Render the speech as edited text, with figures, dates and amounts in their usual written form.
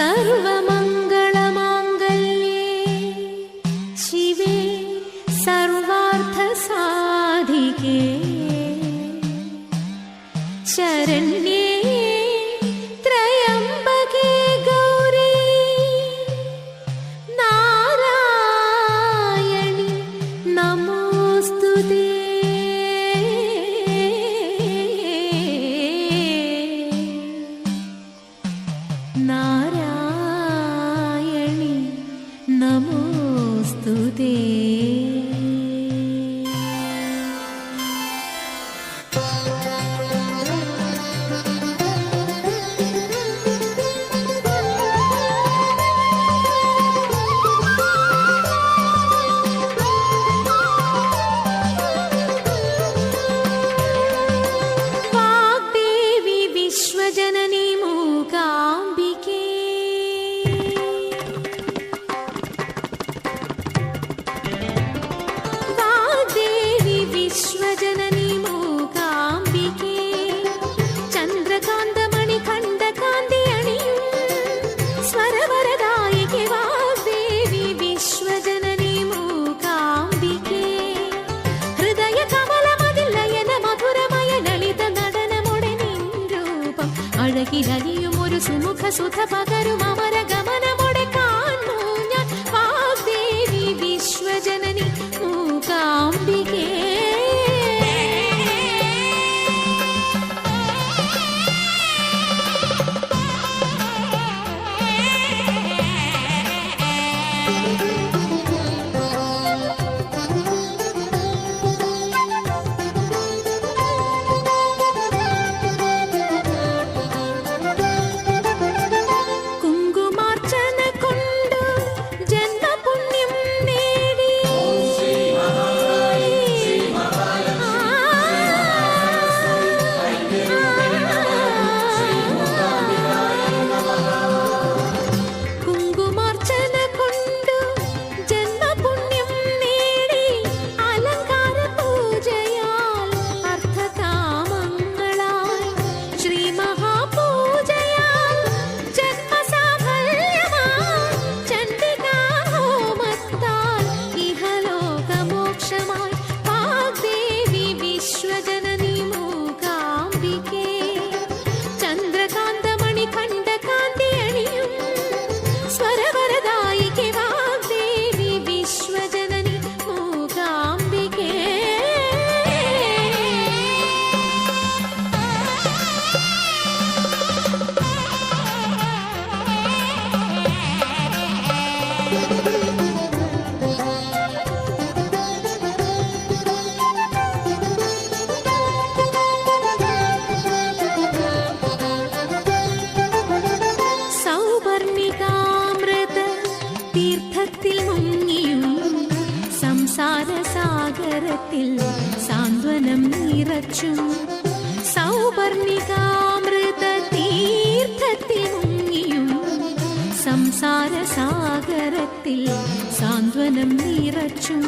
സർവമംഗളമാംഗല്യേ ശിവേ സർവാർത്ഥസാധികേ ശരണ്യേ ത്രയംബകേ ഗൗരീ നാരായണി നമോസ്തുതേ. നാരായണി നമോസ്തുതേ. വാഗ്ദേവി വിശ്വജനനി മൂകാംബികേ വാഗ്ദേവി വിശ്വജനനി മൂകാംബികേ ചന്ദ്രകാന്തമണി ഖണ്ഡകാന്തി അണിയും സ്വരവരദായികേ വാഗ്ദേവി വിശ്വജനനി മൂകാംബികേ ഹൃദയ കമലമതിൽ ലയന മധുരമയ ലളിത നടനമുടെ നിൻ രൂപം അഴകിലലിയും ഒരു സുമുഖ സുധ പകരും അമര ഗമനമുടെ കാണൂ ഞാൻ വാഗ്ദേവി വിശ്വജനനി മൂകാംബികേ. കുങ്കുമാർച്ചന കൊണ്ടു ജന്മപുണ്യം നേടി കുങ്കുമാർച്ചന കൊണ്ടു ജന്മപുണ്യം നേടി അലങ്കാര പൂജയാൽ അർത്ഥകാമങ്ങളായി ശ്രീ മഹാപൂജയാൽ ജന്മസാഫല്യമായി ചണ്ഡികാ ഹോമത്താൽ ഇഹലോകമോക്ഷമായി വാഗ്ദേവി വിശ്വജനനി മൂകാംബികേ ചന്ദ്രകാന്തമണി ഖണ്ഡകാന്തി അണിയും സ്വരവരദായികേ വാഗ്ദേവി വിശ്വജനനി മൂകാംബികേ. സൗവർണികാമൃത തീർത്ഥത്തിൽ മുങ്ങിയും സംസാര സാഗരത്തിൽ സാന്ത്വനം നിറച്ചും സൗവർണികാമൃത തീർത്ഥത്തിൽ മുങ്ങിയും സംസാര സാഗരത്തിൽ സാന്ത്വനം നിറച്ചും